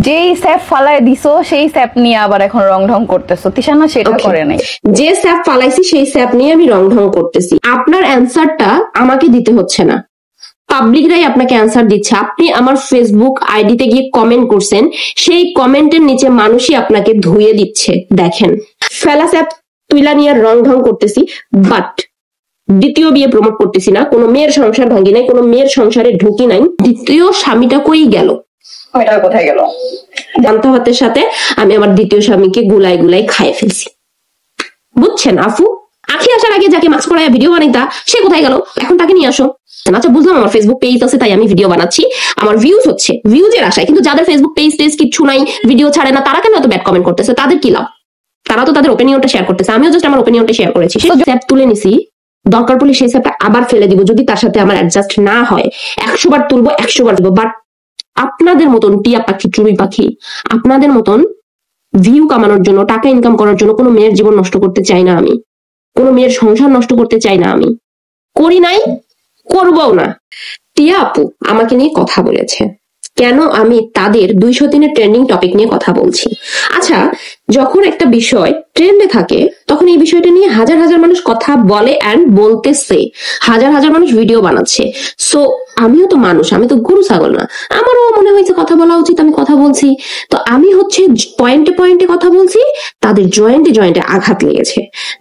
যেই স্যাপ ফালায় দিছো সেই স্যাপ নিয়ে আবার এখন রং ঢং করতেছো। তিশানা সেটা করে নাই। যে স্যাপ ফালাইছি সেই স্যাপ নিয়ে আমি রং ঢং করতেছি। আপনার অ্যান্সারটা আমাকে দিতে হচ্ছে না, পাবলিকরাই আপনাকে অ্যান্সার দিচ্ছে। আপনি আমার ফেসবুক আইডিতে গিয়ে কমেন্ট করছেন, সেই কমেন্টের নিচে মানুষই আপনাকে ধুয়ে দিচ্ছে। দেখেন, ফেলা স্যাপ তুইলা নিয়ে রং ঢং করতেছি, বাট দ্বিতীয় বিয়ে প্রমোট করতেছি না। কোনো মেয়ের সংসার ভাঙি নাই, কোনো মেয়ের সংসারে ঢুকি নাই। দ্বিতীয় স্বামীটা কই গেল, কোথায় গেল? জানতা ভাতের সাথে আমি আমার দ্বিতীয় স্বামীকে গুলাই গুলাই খাইয়ে ফেলছি। বুঝছেন আফু? আখি আসার আগে যাকে মাছ পড়ায় ভিডিও বানাইতা সে কোথায় গেল, এখন তাকে নিয়ে আসো। আচ্ছা বুঝলাম, আমার ফেসবুক পেজ আছে তাই আমি ভিডিও বানাচ্ছি, আমার ভিউজ হচ্ছে, ভিউজের আশায়। কিন্তু যাদের ফেসবুক পেজ কিচ্ছু নাই, ভিডিও ছাড়ে না, তারা কেন এত ব্যাড কমেন্ট করতেছে? তাদের কি লাভ? তারা তো তাদের ওপিনিয়নটা শেয়ার করতেছে, আমিও জাস্ট আমার ওপিনিয়নটা শেয়ার করেছি। সেই স্যাপ তুলে নিছি, দরকার পড়লে সেই স্যাপটা আবার ফেলে দিব যদি তার সাথে আমার অ্যাডজাস্ট না হয়। 100 বার তুলবো, 100 বার দিব। বাট আপনাদের মতন টিয়া পাখি, চুমি পাখি, আপনাদের মতন ভিউ কামানোর জন্য, টাকা ইনকাম করার জন্য কোনো মেয়ের জীবন নষ্ট করতে চাই না আমি, কোনো মেয়ের সংসার নষ্ট করতে চাই না আমি, করি নাই, করবও না। টিয়া আপু আমাকে নিয়ে কথা বলেছে, কেন আমি তাদের 200 দিনের ট্রেন্ডিং টপিক নিয়ে কথা বলছি। আচ্ছা, যখন একটা বিষয় ট্রেন্ডে থাকে তখন এই বিষয়টা নিয়ে হাজার হাজার মানুষ কথা বলে অ্যান্ড বলতেছে, হাজার হাজার মানুষ ভিডিও বানাচ্ছে। সো আমিও তো মানুষ, আমি তো গরু ছাগল না, আমারও মনে হয়েছে কথা বলা উচিত, আমি কথা বলছি। তো আমি হচ্ছে পয়েন্টে পয়েন্টে কথা বলছি, তাদের জয়েন্টে জয়েন্টে আঘাত লেগেছে,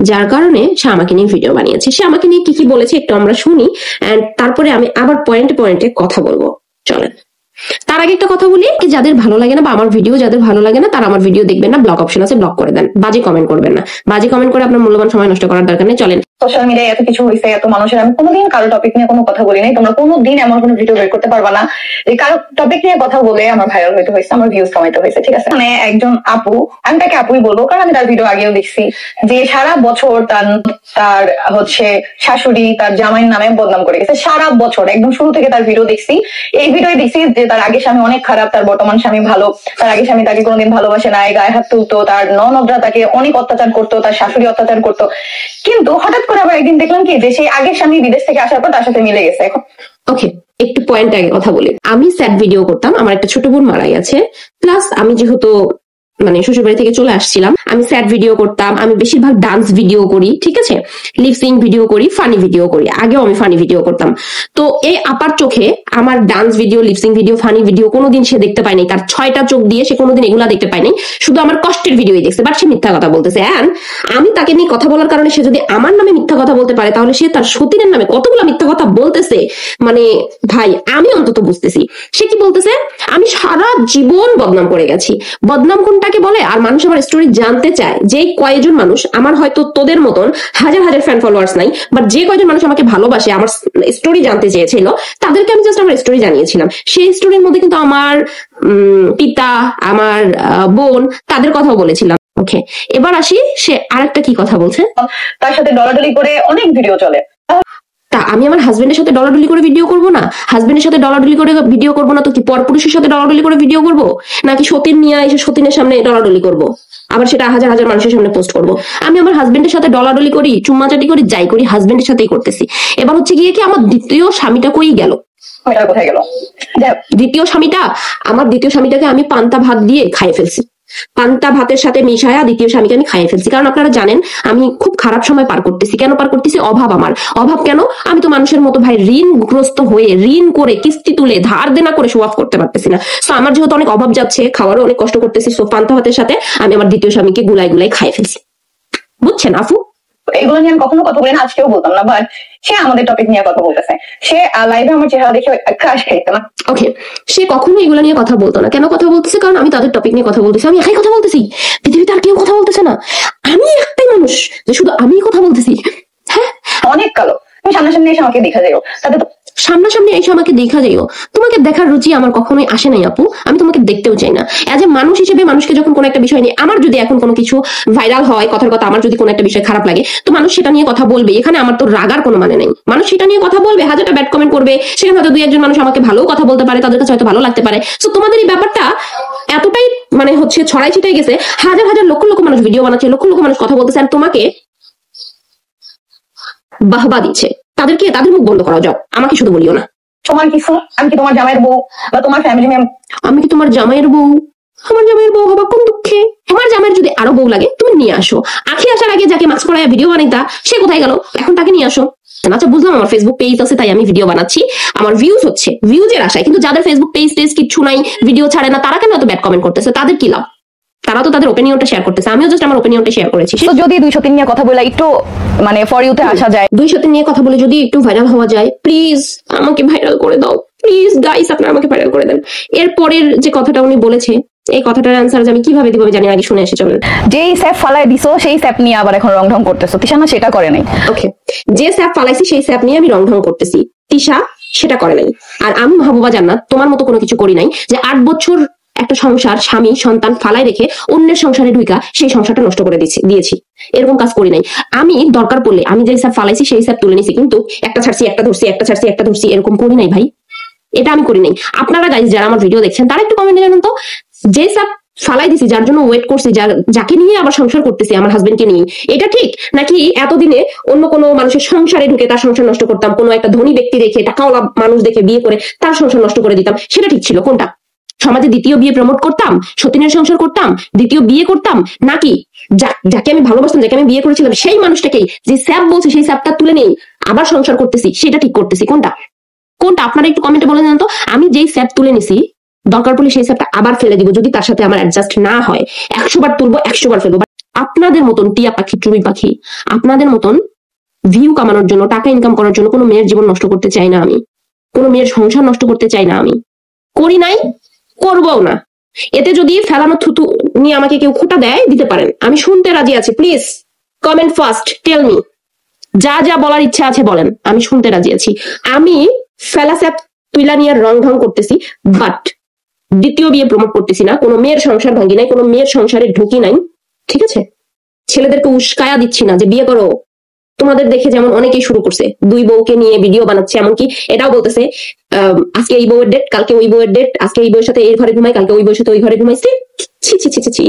যার কারণে সে আমাকে নিয়ে ভিডিও বানিয়েছে। সে আমাকে নিয়ে কি কি বলেছে একটু আমরা শুনি, অ্যান্ড তারপরে আমি আবার পয়েন্টে পয়েন্টে কথা বলবো। চলেন। তার আগে একটা কথা বলি, যাদের ভালো লাগে না বা আমার ভিডিও যাদের ভালো লাগে না তারা আমার ভিডিও দেখবেন না, ব্লক অপশন আছে, ব্লক করে দেন। বাজে কমেন্ট করবেন না, বাজে কমেন্ট করে আপনার মূল্যবান সময় নষ্ট করার দরকার নেই। চলেন। সোশ্যাল মিডিয়ায় এত কিছু হয়েছে, এত মানুষের, আমি কোনোদিন কারো টপিক নিয়ে কোনো কথা বলি নাই। তোমরা কোনোদিন এমন কোনো ভিডিও বের করতে পারবা না যে কারো টপিক নিয়ে কথা বলে আমার ভাইরাল হইতে হয়েছে, আমার ভিউজ কামাইতে হয়েছে। ঠিক আছে, মানে একজন আপু, আমি তাকে আপুই বলবো কারণ আমি তার ভিডিও আগেও দেখছি, যে সারা বছর তার হচ্ছে শাশুড়ি তার জামাইয়ের নামে বদনাম করে গেছে। সারা বছর একদম শুরু থেকে তার ভিডিও দেখছি। এই ভিডিও দেখছি যে তার আগে স্বামী অনেক খারাপ, তার বর্তমান স্বামী ভালো, তার আগে স্বামী তাকে কোনোদিন ভালোবাসে নাই, গায়ে হাত তুলতো, তার ননদরা তাকে অনেক অত্যাচার করতো, তার শাশুড়ি অত্যাচার করতো। কিন্তু হঠাৎ করে আবার একদিন দেখলাম কি যে সেই আগের স্বামী বিদেশ থেকে আসার পর তার সাথে মিলে গেছে। এখন ওকে, একটু পয়েন্ট আগে কথা বলি। আমি স্যাড ভিডিও করতাম, আমার একটা ছোট বোন মারা গেছে, প্লাস আমি যেহেতু মানে শ্বশুরবাড়ি থেকে চলে আসছিলাম, আমি স্যাড ভিডিও করতাম, আমি বেশিরভাগ ডান্স ভিডিও করি, ঠিক আছে, লিপসিং ভিডিও করি, ফানি ভিডিও করি। আগেও আমি ফানি ভিডিও করতাম। তো এই আপার চোখে আমার dance video, lip sync video, funny video কোনোদিন সে দেখতে পায়নি, তার 6টা চোখ দিয়ে সে কোনোদিন এগুলা দেখতে পায়নি, শুধু আমার কষ্টের ভিডিওই দেখছে। বাট সে মিথ্যা কথা বলতেছে, অ্যান্ড আমি তাকে নিয়ে কথা বলার কারণে সে যদি আমার নামে মিথ্যা কথা বলতে পারে তাহলে সে তার সতীনের নামে কতগুলো মিথ্যা কথা বলতেছে। মানে ভাই, আমি অন্তত বুঝতেছি সে কি বলতেছে। আমি সারা জীবন বদনাম করে গেছি। বদনাম কোনটাকে বলে? আর মানুষ আমার স্টোরি জানতে চায়, যে কয়েকজন মানুষ, আমার হয়তো তোদের মতন হাজার হাজার ফ্যান ফলোয়ার্স নাই, বাট যে কয়েকজন মানুষ আমাকে ভালোবাসে, আমার স্টোরি জানতে চেয়েছিল, তাদেরকে আমি জাস্ট আমার স্টোরি জানিয়েছিলাম। সেই স্টোরির মধ্যে কিন্তু আমার পিতা, আমার বোন, তাদের কথাও বলেছিলাম। ওকে, এবার আসি, সে আরেকটা কি কথা বলছে, তার সাথে ডলাডলি করে অনেক ভিডিও চলে। তা আমি আমার হাজবেন্ডের সাথে ডলাডলি করে ভিডিও করবো না? হাজবেন্ডের সাথে ডলাডলি করে ভিডিও করবো না তো কি পরপুরুষের সাথে ডলাডলি করে ভিডিও করবো? নাকি সতীন নিয়ে এসে সতীনের সামনে ডলাডলি করবো, আবার সেটা হাজার হাজার মানুষের সামনে পোস্ট করবো? আমি আমার হাজবেন্ডের সাথে ডলাডলি করি, চুম্মাচাটি করি, যাই করি, হাজবেন্ডের সাথেই করতেছি। এবার হচ্ছে গিয়ে কি, আমার দ্বিতীয় স্বামীটা কই গেল? কোথায় গেল? দ্বিতীয় স্বামীটা, আমার দ্বিতীয় স্বামীটাকে আমি পান্তা ভাত দিয়ে খাইয়ে ফেলছি, পান্তা ভাতের সাথে মিশায়া দ্বিতীয় স্বামীকে আমি খাইয়ে ফেলছি। কারণ আপনারা জানেন আমি খুব খারাপ সময় পার করতেছি। কেন পার করতেছি? অভাব। আমার অভাব কেন? আমি তো মানুষের মতো ভাই ঋণগ্রস্ত হয়ে, ঋণ করে, কিস্তি তুলে, ধার দেনা করে শো অফ করতে পারতেছি না। তো আমার যেহেতু অনেক অভাব যাচ্ছে, খাওয়ারও অনেক কষ্ট করতেছি, সো পান্তা ভাতের সাথে আমি আমার দ্বিতীয় স্বামীকে গুলাই গুলাই খাইয়ে ফেলছি। বুঝছেন আফু? এগুলো নিয়ে আমি কখনো কথা বলি না, আজকেও বলতাম না, বাট সে আমাদের টপিক নিয়ে কথা বলতেছে। সে লাইভে আমার চেহারা দেখে ক্রাশ খাইতো না। ওকে, সে কখনো এগুলো নিয়ে কথা বলতো না। কেন কথা বলতেছে? কারণ আমি তাদের টপিক নিয়ে কথা বলতেছি, আমি একাই কথা বলতেছি, পৃথিবীতে আর কেউ কথা বলতেছে না, আমি একটাই মানুষ যে শুধু আমিই কথা বলতেছি। হ্যাঁ, অনেক কালো। তুমি সামনাসামনি এসে আমাকে দেখা যাও, তাতে তো সামনাসামনি এসে আমাকে দেখা যাইও। তোমাকে দেখার রুচি আমার কখনোই আসে নাই আপু, আমি তোমাকে দেখতেও চাই না। এজ এ মানুষ হিসেবে মানুষকে যখন কোনো একটা বিষয় নিয়ে, আমার যদি এখন কোনো কিছু ভাইরাল হয়, কথার কথা, আমার যদি কোনো একটা বিষয় খারাপ লাগে, তো মানুষ সেটা নিয়ে কথা বলবে। এখানে আমার তো রাগার কোনো মানে নেই। মানুষ সেটা নিয়ে কথা বলবে, হাজারটা ব্যাড কমেন্ট করবে, সেখানে হয়তো 2-1 জন মানুষ আমাকে ভালো কথা বলতে পারে, তাদের কাছে হয়তো ভালো লাগতে পারে। তো তোমাদের এই ব্যাপারটা এতটাই মানে হচ্ছে ছড়াই ছিটাই গেছে, হাজার হাজার লক্ষ লক্ষ মানুষ ভিডিও বানাচ্ছে, লক্ষ লক্ষ মানুষ কথা বলতেছে, আর তোমাকে বাহবা দিচ্ছে। তাদের মুখ বন্ধ করা, যাও, আমাকে শুধু বলিও না। তোমার কিছু, আমি কি তোমার জামাইয়ের বউ বা তোমার ফ্যামিলি মেম্বার? আমি কি তোমার জামাইয়ের বউ? আমার জামাইয়ের বউ হবা কোন দুঃখে? আমার জামাইয়ের যদি আরো বউ লাগে তুমি নিয়ে আসো। আখি আসার আগে যাকে মাছ পড়ায় ভিডিও বানাইতা সে কোথায় গেল? এখন তাকে নিয়ে আসো। আচ্ছা বুঝলাম আমার ফেসবুক পেজ আছে তাই আমি ভিডিও বানাচ্ছি, আমার ভিউজ হচ্ছে, ভিউজের আশায়। কিন্তু যাদের ফেসবুক পেজ কিচ্ছু নাই, ভিডিও ছাড়ে না, তারা কেন এত ব্যাড কমেন্ট করতেছে? তাদের কি লাভ? তারা তো তাদের ওপিনিয়নটা শেয়ার করতেছে, আমিও জাস্ট আমার ওপিনিয়নটা শেয়ার করেছি। তো যদি 203 নিয়ে কথা বলে একটু মানে ফর ইউতে আসা যায়, 203 নিয়ে কথা বলে যদি একটু ভাইরাল হওয়া যায়, প্লিজ আমাকে ভাইরাল করে দাও, প্লিজ গাইস আপনারা আমাকে ভাইরাল করে দেন। এরপরের যে কথাটা উনি বলেছে, এই কথাটার অ্যান্সার আমি কিভাবে দিব জানি, আগে শুনে এসে চলেন। যেই স্যাপ ফালায় দিছো সেই স্যাপ নিয়ে আবার এখন রং ঢং করতেছো। তিশানা সেটা করে নাই। ওকে, যে স্যাপ ফালাইছি সেই স্যাপ নিয়ে আমি রং ঢং করতেছি, তিশা সেটা করে নাই। আর আমি মাহবুবা জান্নাত তোমার মতো কোনো কিছু করি নাই যে 8 বছর একটা সংসার, স্বামী সন্তান ফালাই রেখে অন্যের সংসারে ঢুইকা সেই সংসারটা নষ্ট করে দিয়েছি। এরকম কাজ করি নাই। আমি দরকার পড়লে আমি যে স্যাপ ফালাইছি সেই স্যাপ তুলে নিছি, কিন্তু একটা ছাড়ছি একটা ধরছি, একটা ছাড়ছি একটা ধরছি, এরকম করি নাই ভাই। এটা আমি করি নাই। আপনারা গাইজ যারা আমার ভিডিও দেখছেন তারা একটু কমেন্টে জানান তো, যে স্যাপ ফালাই দিছি, যার জন্য ওয়েট করছি, যাকে নিয়ে আবার সংসার করতেছি, আমার হাজবেন্ডকে নিয়ে, এটা ঠিক নাকি এতদিনে অন্য কোনো মানুষের সংসারে ঢুকে তার সংসার নষ্ট করতাম, কোনো একটা ধনী ব্যক্তি দেখে, টাকাওয়ালা মানুষ দেখে বিয়ে করে তার সংসার নষ্ট করে দিতাম, সেটা ঠিক ছিল? কোনটা? সমাজে দ্বিতীয় বিয়ে প্রমোট করতাম, সতীনের সংসার করতাম, দ্বিতীয় বিয়ে করতাম, নাকি যাকে আমি ভালোবাসতাম, যাকে আমি বিয়ে করেছিলাম সেই মানুষটাকেই যে স্যাপ বলছে সেই স্যাপটা তুলে নেই আবার সংসার করতেছি, সেটা ঠিক করতেছি? কোনটা কোনটা আপনারা একটু কমেন্টে বলে দেন তো। আমি যেই স্যাপ তুলে নিছি দরকার পড়লে সেই স্যাপটা আবার ফেলে দিব, যদি তার সাথে আমার অ্যাডজাস্ট না হয়। 100 বার তুলবো, 100 বার ফেলবো। আপনাদের মতন টিয়া পাখি, চুড়ি পাখি, আপনাদের মতন ভিউ কামানোর জন্য, টাকা ইনকাম করার জন্য কোনো মেয়ের জীবন নষ্ট করতে চাই না আমি, কোনো মেয়ের সংসার নষ্ট করতে চাই না আমি, করি নাই, করবও না। এতে যদি ফেলানো থুতু নিয়ে আমাকে কেউ খোঁটা দেয়, দিতে পারেন, আমি শুনতে রাজি আছি। Please comment first, tell me, যা যা বলার ইচ্ছা আছে বলেন, আমি শুনতে রাজি আছি। আমি ফেলাস্যাপ তুইলা নিয়ে রং ঢং করতেছি, বাট দ্বিতীয় বিয়ে প্রমোট করতেছি না, কোনো মেয়ের সংসার ভাঙি নাই, কোনো মেয়ের সংসারে ঢুকি নাই, ঠিক আছে? ছেলেদেরকে উস্কায়া দিচ্ছি না যে বিয়ে করো। তোমাদের দেখে যেমন অনেকেই শুরু করছে, 2 বউকে নিয়ে ভিডিও বানাচ্ছে, এমনকি এটাও বলতেছে আজকে এই বউয়ের ডেট, কালকে ওই বউয়ের ডেট, আজকে এই বউয়ের সাথে এই ঘরে ঘুমাই, কালকে ওই বউয়ের সাথে ওই ঘরে ঘুমাইছি। ছি ছি ছি ছি ছি।